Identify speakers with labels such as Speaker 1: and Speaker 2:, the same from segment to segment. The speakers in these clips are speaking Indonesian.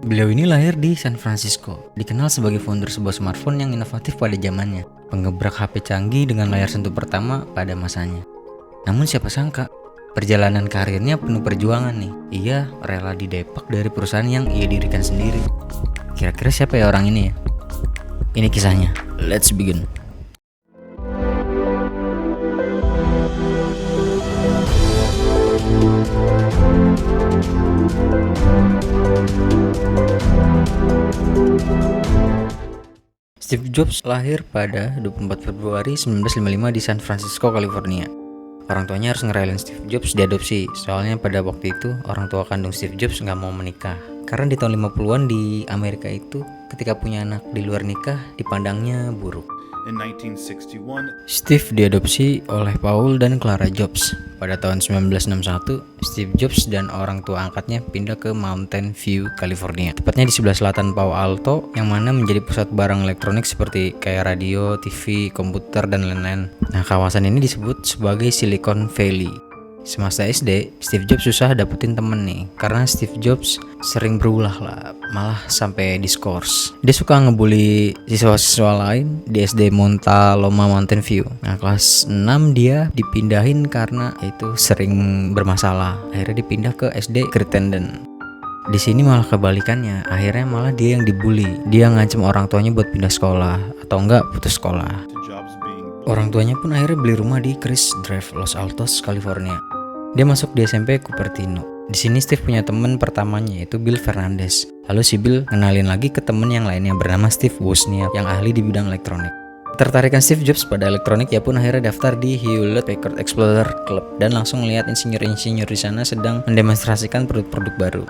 Speaker 1: Beliau ini lahir di San Francisco, dikenal sebagai founder sebuah smartphone yang inovatif pada zamannya, penggebrak HP canggih dengan layar sentuh pertama pada masanya. Namun siapa sangka, perjalanan karirnya penuh perjuangan nih. Ia rela didepak dari perusahaan yang ia dirikan sendiri. Kira-kira siapa ya orang ini ya? Ini kisahnya, let's begin. Steve Jobs lahir pada 24 Februari 1955 di San Francisco, California. Orang tuanya harus ngerelain Steve Jobs diadopsi, soalnya pada waktu itu orang tua kandung Steve Jobs nggak mau menikah. Karena di tahun 50-an di Amerika itu, ketika punya anak di luar nikah dipandangnya buruk.
Speaker 2: In 1961,
Speaker 1: Steve diadopsi oleh Paul dan Clara Jobs. Pada tahun 1961, Steve Jobs dan orang tua angkatnya pindah ke Mountain View, California. Tepatnya di sebelah selatan Palo Alto, yang mana menjadi pusat barang elektronik seperti kayak radio, TV, komputer, dan lain-lain. Nah, kawasan ini disebut sebagai Silicon Valley. Semasa SD, Steve Jobs susah dapetin temen nih, karena Steve Jobs sering berulah lah, malah sampai diskors. Dia suka ngebully siswa-siswa lain di SD Montaloma Mountain View. Nah, kelas 6 dia dipindahin karena itu sering bermasalah. Akhirnya dipindah ke SD Crittenden. Di sini malah kebalikannya, akhirnya malah dia yang dibully. Dia ngancem orang tuanya buat pindah sekolah, atau enggak putus sekolah.
Speaker 2: to Jobs being
Speaker 1: Orang tuanya pun akhirnya beli rumah di Chris Drive, Los Altos, California. Dia masuk di SMP Cupertino. Di sini Steve punya teman pertamanya yaitu Bill Fernandez. Lalu si Bill kenalin lagi ke temen yang lainnya bernama Steve Wozniak yang ahli di bidang elektronik. Ketertarikan Steve Jobs pada elektronik, ya pun akhirnya daftar di Hewlett Packard Explorer Club dan langsung lihat insinyur-insinyur di sana sedang mendemonstrasikan produk-produk baru.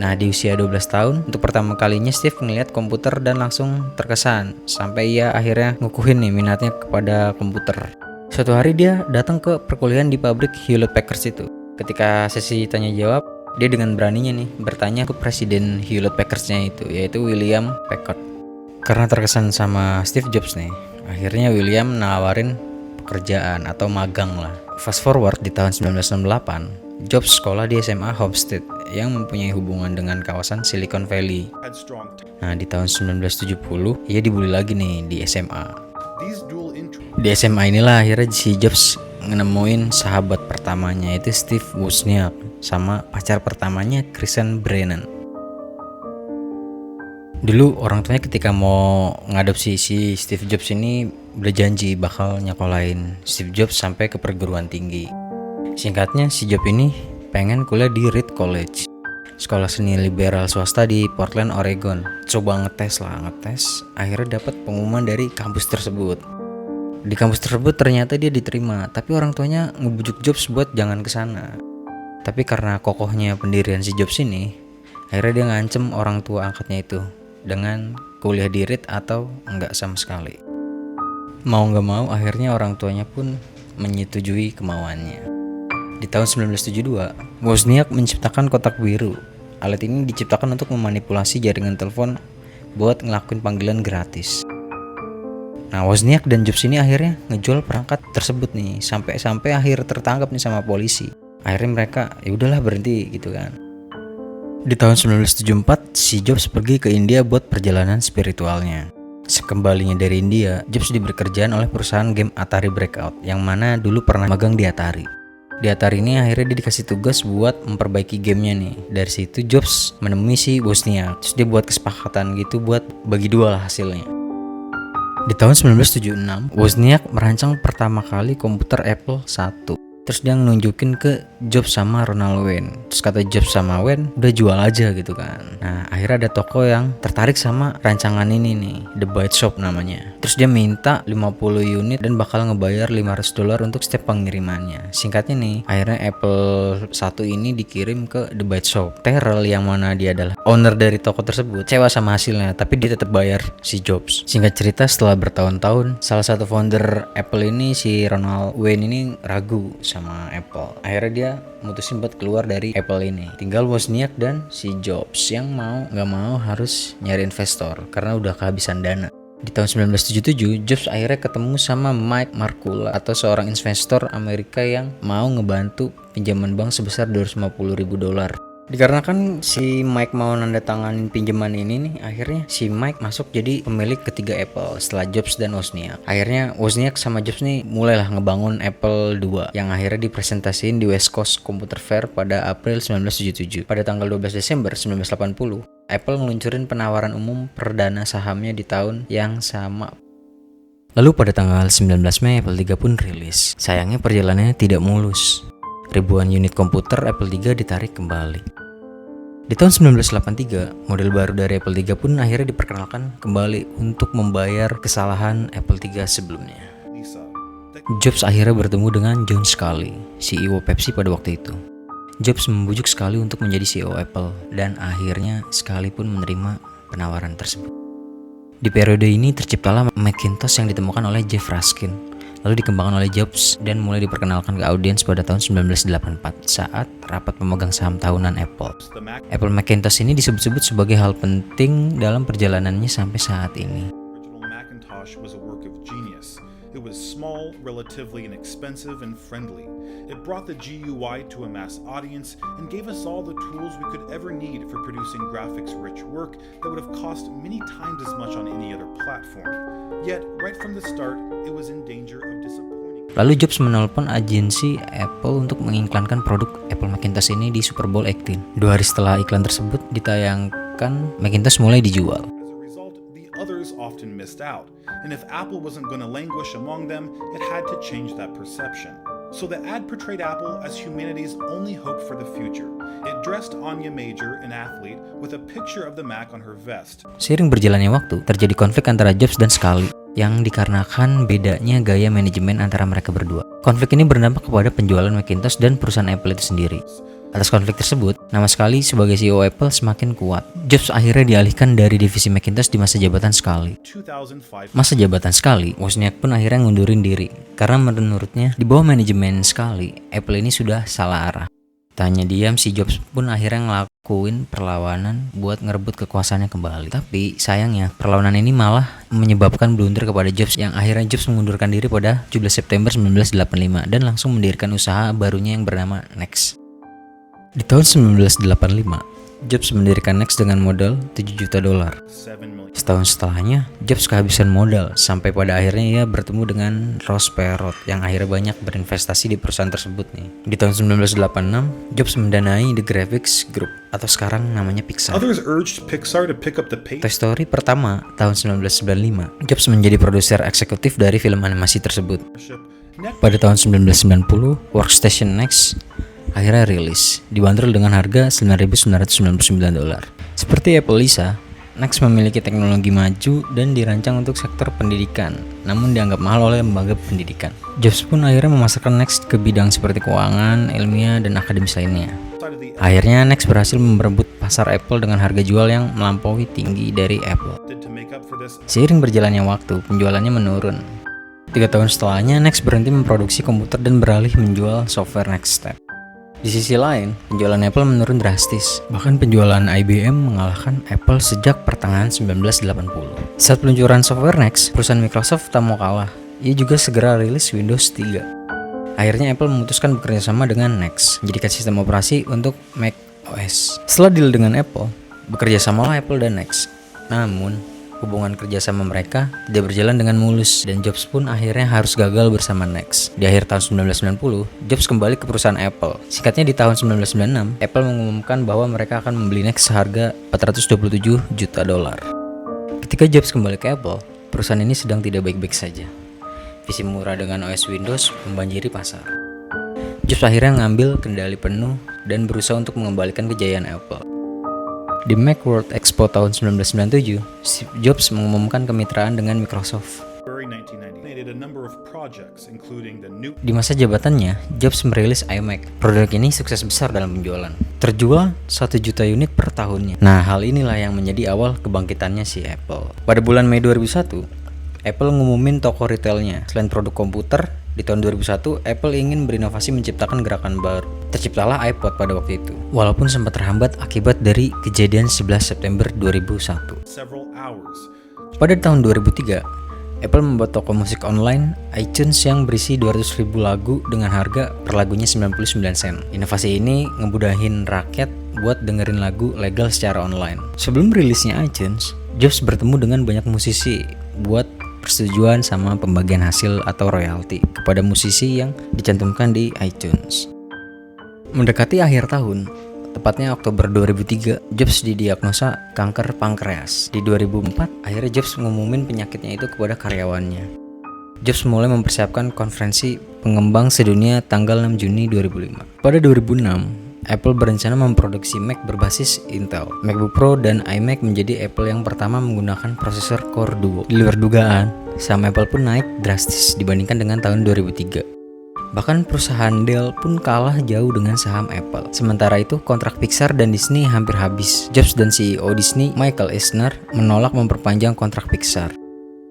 Speaker 1: Nah, di usia 12 tahun, untuk pertama kalinya Steve ngeliat komputer dan langsung terkesan, sampai ia akhirnya ngukuhin nih minatnya kepada komputer. Suatu hari dia datang ke perkuliahan di pabrik Hewlett Packard itu. Ketika sesi tanya jawab, dia dengan beraninya nih bertanya ke presiden Hewlett Packard-nya itu, yaitu William Packard. Karena terkesan sama Steve Jobs nih, akhirnya William nawarin pekerjaan atau magang lah. Fast forward di tahun 1968, Jobs sekolah di SMA Homestead yang mempunyai hubungan dengan kawasan Silicon Valley.
Speaker 2: had strong.
Speaker 1: Nah, di tahun 1970, ia dibully lagi nih di SMA.
Speaker 2: These dual interests
Speaker 1: Di SMA inilah akhirnya si Jobs nemuin sahabat pertamanya yaitu Steve Wozniak sama pacar pertamanya Kristen Brennan. Dulu orang tuanya ketika mau ngadopsi si Steve Jobs ini berjanji bakal nyekolahin Steve Jobs sampai ke perguruan tinggi. Singkatnya si Jobs ini pengen kuliah di Reed College, sekolah seni liberal swasta di Portland, Oregon. Coba ngetes, akhirnya dapat pengumuman dari kampus tersebut. Di kampus tersebut ternyata dia diterima, tapi orang tuanya ngebujuk Jobs buat jangan kesana. Tapi karena kokohnya pendirian si Jobs ini, akhirnya dia ngancem orang tua angkatnya itu dengan kuliah di Reed atau enggak sama sekali. Mau nggak mau, akhirnya orang tuanya pun menyetujui kemauannya. Di tahun 1972, Wozniak menciptakan kotak biru. Alat ini diciptakan untuk memanipulasi jaringan telepon buat ngelakuin panggilan gratis. Nah, Wozniak dan Jobs ini akhirnya ngejual perangkat tersebut nih, sampai akhir tertangkap nih sama polisi. Akhirnya mereka ya udahlah berhenti gitu kan. Di tahun 1974, si Jobs pergi ke India buat perjalanan spiritualnya. Sekembalinya dari India, Jobs diberi kerjaan oleh perusahaan game Atari Breakout yang mana dulu pernah magang di Atari. Di Atari ini akhirnya dia dikasih tugas buat memperbaiki gamenya nih. Dari situ Jobs menemui si Wozniak. Terus dia buat kesepakatan gitu buat bagi dua lah hasilnya. Di tahun 1976, Wozniak merancang pertama kali komputer Apple I. Terus dia nunjukin ke Jobs sama Ronald Wayne. Terus kata Jobs sama Wayne, udah jual aja gitu kan. Nah, akhirnya ada toko yang tertarik sama rancangan ini nih, The Byte Shop namanya. Terus dia minta 50 unit dan bakal ngebayar $500 untuk setiap pengirimannya. Singkatnya nih, akhirnya Apple I ini dikirim ke The Byte Shop. Terrell yang mana dia adalah owner dari toko tersebut kecewa sama hasilnya, tapi dia tetap bayar si Jobs. Singkat cerita, setelah bertahun-tahun, salah satu founder Apple ini, si Ronald Wayne ini ragu sama Apple. Akhirnya dia mutusin buat keluar dari Apple ini. Tinggal Wozniak dan si Jobs yang mau nggak mau harus nyari investor karena udah kehabisan dana. Di tahun 1977, Jobs akhirnya ketemu sama Mike Markula atau seorang investor Amerika yang mau ngebantu pinjaman bank sebesar $250.000. Dikarenakan si Mike mau nandatanganin pinjaman ini nih, akhirnya si Mike masuk jadi pemilik ketiga Apple setelah Jobs dan Wozniak. Akhirnya Wozniak sama Jobs nih mulailah ngebangun Apple II yang akhirnya dipresentasiin di West Coast Computer Fair pada April 1977. Pada tanggal 12 Desember 1980, Apple ngeluncurin penawaran umum perdana sahamnya di tahun yang sama. Lalu pada tanggal 19 Mei Apple III pun rilis. Sayangnya perjalanannya tidak mulus. Ribuan unit komputer Apple III ditarik kembali. Di tahun 1983, model baru dari Apple III pun akhirnya diperkenalkan kembali untuk membayar kesalahan Apple III sebelumnya.
Speaker 2: Lisa.
Speaker 1: Jobs akhirnya bertemu dengan John Sculley, CEO Pepsi pada waktu itu. Jobs membujuk Sculley untuk menjadi CEO Apple dan akhirnya Sculley pun menerima penawaran tersebut. Di periode ini terciptalah Macintosh yang ditemukan oleh Jeff Raskin, lalu dikembangkan oleh Jobs dan mulai diperkenalkan ke audiens pada tahun 1984 saat rapat pemegang saham tahunan Apple.
Speaker 2: The Mac
Speaker 1: Apple Macintosh ini disebut-sebut sebagai hal penting dalam perjalanannya sampai saat ini.
Speaker 2: original Macintosh was a work of genius. It was small, relatively inexpensive, and friendly. It brought the GUI to a mass audience and gave us all the tools we could ever need for producing graphics-rich work that would have cost many times as much on any other platform. Yet, right from the start, it was in danger of disappointing.
Speaker 1: Lalu Jobs menelpon agensi Apple untuk mengiklankan produk Apple Macintosh ini di Super Bowl 18. 2 hari setelah iklan tersebut ditayangkan, Macintosh mulai dijual.
Speaker 2: As a result, the others often missed out, and if Apple wasn't going to languish among them, it had to change that perception. So the ad portrayed Apple as humanity's only hope for the future. It dressed Anya Major, an athlete, with a picture of the Mac on her vest.
Speaker 1: Seiring berjalannya waktu, terjadi konflik antara Jobs dan Sculley yang dikarenakan bedanya gaya manajemen antara mereka berdua. Konflik ini berdampak kepada penjualan Macintosh dan perusahaan Apple itu sendiri. Atas konflik tersebut, nama Sculley sebagai CEO Apple semakin kuat. Jobs akhirnya dialihkan dari divisi Macintosh di masa jabatan Sculley.
Speaker 2: 2005.
Speaker 1: Masa jabatan Sculley, Wozniak pun akhirnya ngundurin diri karena menurutnya di bawah manajemen Sculley, Apple ini sudah salah arah. Tak hanya diam, si Jobs pun akhirnya ngelakuin perlawanan buat ngerebut kekuasaannya kembali. Tapi sayangnya perlawanan ini malah menyebabkan blunder kepada Jobs yang akhirnya Jobs mengundurkan diri pada 17 September 1985 dan langsung mendirikan usaha barunya yang bernama Next. Di tahun 1985, Jobs mendirikan Next dengan modal $7 juta.
Speaker 2: 7 million.
Speaker 1: Setahun setelahnya, Jobs kehabisan modal sampai pada akhirnya ia bertemu dengan Ross Perot yang akhirnya banyak berinvestasi di perusahaan tersebut nih. Di tahun 1986, Jobs mendanai The Graphics Group atau sekarang namanya Pixar.
Speaker 2: Others urged Pixar to pick up the pace.
Speaker 1: Toy Story pertama tahun 1995, Jobs menjadi produser eksekutif dari film animasi tersebut.
Speaker 2: Next,
Speaker 1: Pada tahun 1990, Workstation Next akhirnya rilis, dibanderol dengan harga $9.999. Seperti Apple Lisa, Next memiliki teknologi maju dan dirancang untuk sektor pendidikan, namun dianggap mahal oleh lembaga pendidikan. Jobs pun akhirnya memasarkan Next ke bidang seperti keuangan, ilmiah, dan akademis lainnya.
Speaker 2: side of the
Speaker 1: Akhirnya Next berhasil merebut pasar Apple dengan harga jual yang melampaui tinggi dari Apple.
Speaker 2: to make up for this.
Speaker 1: Seiring berjalannya waktu, penjualannya menurun. 3 tahun setelahnya, Next berhenti memproduksi komputer dan beralih menjual software Nextstep. Di sisi lain, penjualan Apple menurun drastis. Bahkan penjualan IBM mengalahkan Apple sejak pertengahan 1980. Saat peluncuran software Next, perusahaan Microsoft tak mau kalah. Ia juga segera rilis Windows 3. Akhirnya Apple memutuskan bekerja sama dengan Next, menjadikan sistem operasi untuk Mac OS. Setelah deal dengan Apple, bekerja samalah Apple dan Next. Namun, hubungan kerjasama mereka tidak berjalan dengan mulus dan Jobs pun akhirnya harus gagal bersama Next. Di akhir tahun 1990, Jobs kembali ke perusahaan Apple. Singkatnya di tahun 1996, Apple mengumumkan bahwa mereka akan membeli Next seharga $427 juta. Ketika Jobs kembali ke Apple, perusahaan ini sedang tidak baik-baik saja. Visi murah dengan OS Windows membanjiri pasar. Jobs akhirnya mengambil kendali penuh dan berusaha untuk mengembalikan kejayaan Apple. Di Macworld Expo tahun 1997, Steve Jobs mengumumkan kemitraan dengan Microsoft.
Speaker 2: February 1990, they did a number of projects, including the new
Speaker 1: Di masa jabatannya, Jobs merilis iMac. Produk ini sukses besar dalam penjualan. Terjual 1 juta unit per tahunnya. Nah, hal inilah yang menjadi awal kebangkitannya si Apple. Pada bulan Mei 2001, Apple ngumumin toko retailnya. Selain produk komputer, di tahun 2001, Apple ingin berinovasi menciptakan gerakan baru. Terciptalah iPod pada waktu itu. Walaupun sempat terhambat akibat dari kejadian 11 September 2001.
Speaker 2: several hours.
Speaker 1: Pada tahun 2003, Apple membuat toko musik online iTunes yang berisi 200.000 lagu dengan harga per lagunya 99 sen. Inovasi ini ngemudahin rakyat buat dengerin lagu legal secara online. Sebelum rilisnya iTunes, Jobs bertemu dengan banyak musisi buat persetujuan sama pembagian hasil atau royalti kepada musisi yang dicantumkan di iTunes. Mendekati akhir tahun, tepatnya Oktober 2003, Jobs didiagnosa kanker pankreas. Di 2004, akhirnya Jobs ngumumin penyakitnya itu kepada karyawannya. Jobs mulai mempersiapkan konferensi pengembang sedunia tanggal 6 Juni 2005. Pada 2006, Apple berencana memproduksi Mac berbasis Intel. MacBook Pro dan iMac menjadi Apple yang pertama menggunakan prosesor Core Duo. Di luar dugaan, saham Apple pun naik drastis dibandingkan dengan tahun 2003. Bahkan perusahaan Dell pun kalah jauh dengan saham Apple. Sementara itu, kontrak Pixar dan Disney hampir habis. Jobs dan CEO Disney, Michael Eisner, menolak memperpanjang kontrak Pixar.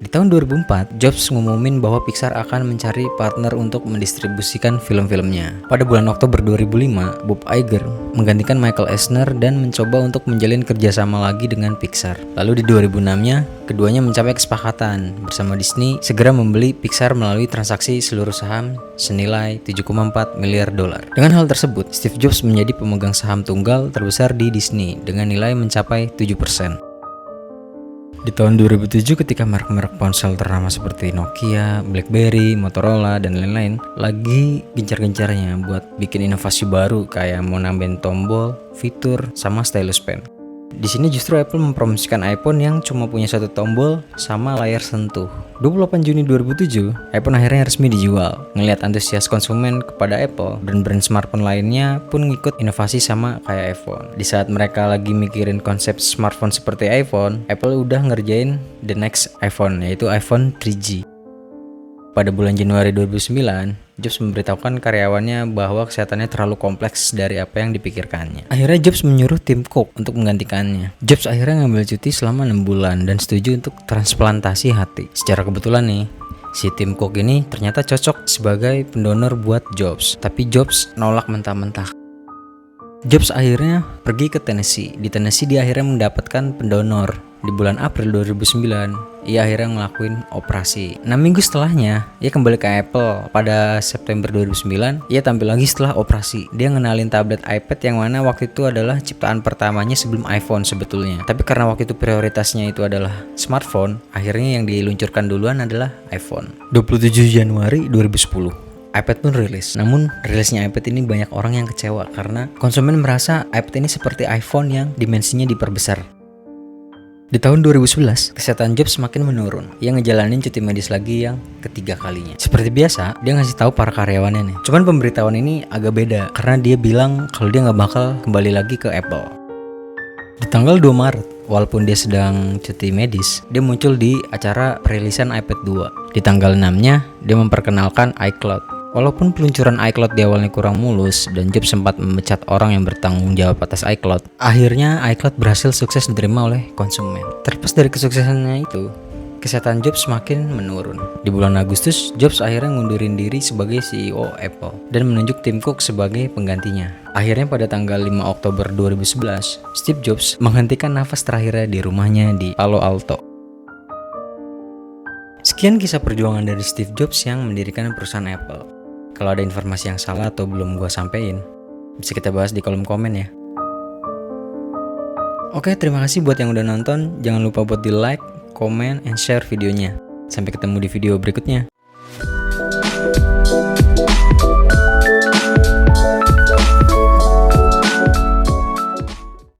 Speaker 1: Di tahun 2004, Jobs ngumumin bahwa Pixar akan mencari partner untuk mendistribusikan film-filmnya. Pada bulan Oktober 2005, Bob Iger menggantikan Michael Eisner dan mencoba untuk menjalin kerjasama lagi dengan Pixar. Lalu di 2006-nya, keduanya mencapai kesepakatan bersama Disney segera membeli Pixar melalui transaksi seluruh saham senilai 7,4 miliar dolar. Dengan hal tersebut, Steve Jobs menjadi pemegang saham tunggal terbesar di Disney dengan nilai mencapai 7%. Di tahun 2007 ketika merek-merek ponsel ternama seperti Nokia, BlackBerry, Motorola, dan lain-lain lagi gencar-gencarnya buat bikin inovasi baru kayak mau nambahin tombol, fitur, sama stylus pen. Di sini justru Apple mempromosikan iPhone yang cuma punya satu tombol sama layar sentuh. 28 Juni 2007, iPhone akhirnya resmi dijual. Ngelihat antusias konsumen kepada Apple, brand-brand smartphone lainnya pun ngikut inovasi sama kayak iPhone. Di saat mereka lagi mikirin konsep smartphone seperti iPhone, Apple udah ngerjain the next iPhone, yaitu iPhone 3G. Pada bulan Januari 2009, Jobs memberitahukan karyawannya bahwa kesehatannya terlalu kompleks dari apa yang dipikirkannya. Akhirnya Jobs menyuruh Tim Cook untuk menggantikannya. Jobs akhirnya ngambil cuti selama 6 bulan dan setuju untuk transplantasi hati. Secara kebetulan nih, si Tim Cook ini ternyata cocok sebagai pendonor buat Jobs. Tapi Jobs nolak mentah-mentah. Jobs akhirnya pergi ke Tennessee. Di Tennessee dia akhirnya mendapatkan pendonor. Di bulan April 2009, ia akhirnya ngelakuin operasi. 6 minggu setelahnya, ia kembali ke Apple. Pada September 2009, ia tampil lagi setelah operasi. Dia ngenalin tablet iPad yang mana waktu itu adalah ciptaan pertamanya sebelum iPhone sebetulnya. Tapi karena waktu itu prioritasnya itu adalah smartphone, akhirnya yang diluncurkan duluan adalah iPhone. 27 Januari 2010. iPad pun rilis. Namun rilisnya iPad ini banyak orang yang kecewa karena konsumen merasa iPad ini seperti iPhone yang dimensinya diperbesar. Di tahun 2011, kesehatan Jobs semakin menurun. Ia ngejalanin cuti medis lagi yang ketiga kalinya. Seperti biasa, dia ngasih tahu para karyawannya nih. Cuman pemberitahuan ini agak beda karena dia bilang kalau dia nggak bakal kembali lagi ke Apple. Di tanggal 2 Maret, walaupun dia sedang cuti medis, dia muncul di acara perilisan iPad 2. Di tanggal 6-nya, dia memperkenalkan iCloud. Walaupun peluncuran iCloud di awalnya kurang mulus dan Jobs sempat memecat orang yang bertanggung jawab atas iCloud, akhirnya iCloud berhasil sukses diterima oleh konsumen. Terlepas dari kesuksesannya itu, kesehatan Jobs semakin menurun. Di bulan Agustus, Jobs akhirnya ngundurin diri sebagai CEO Apple dan menunjuk Tim Cook sebagai penggantinya. Akhirnya pada tanggal 5 Oktober 2011, Steve Jobs menghentikan nafas terakhirnya di rumahnya di Palo Alto. Sekian kisah perjuangan dari Steve Jobs yang mendirikan perusahaan Apple. Kalau ada informasi yang salah atau belum gue sampein, bisa kita bahas di kolom komen ya. Oke, terima kasih buat yang udah nonton. Jangan lupa buat di like, comment, and share videonya. Sampai ketemu di video berikutnya.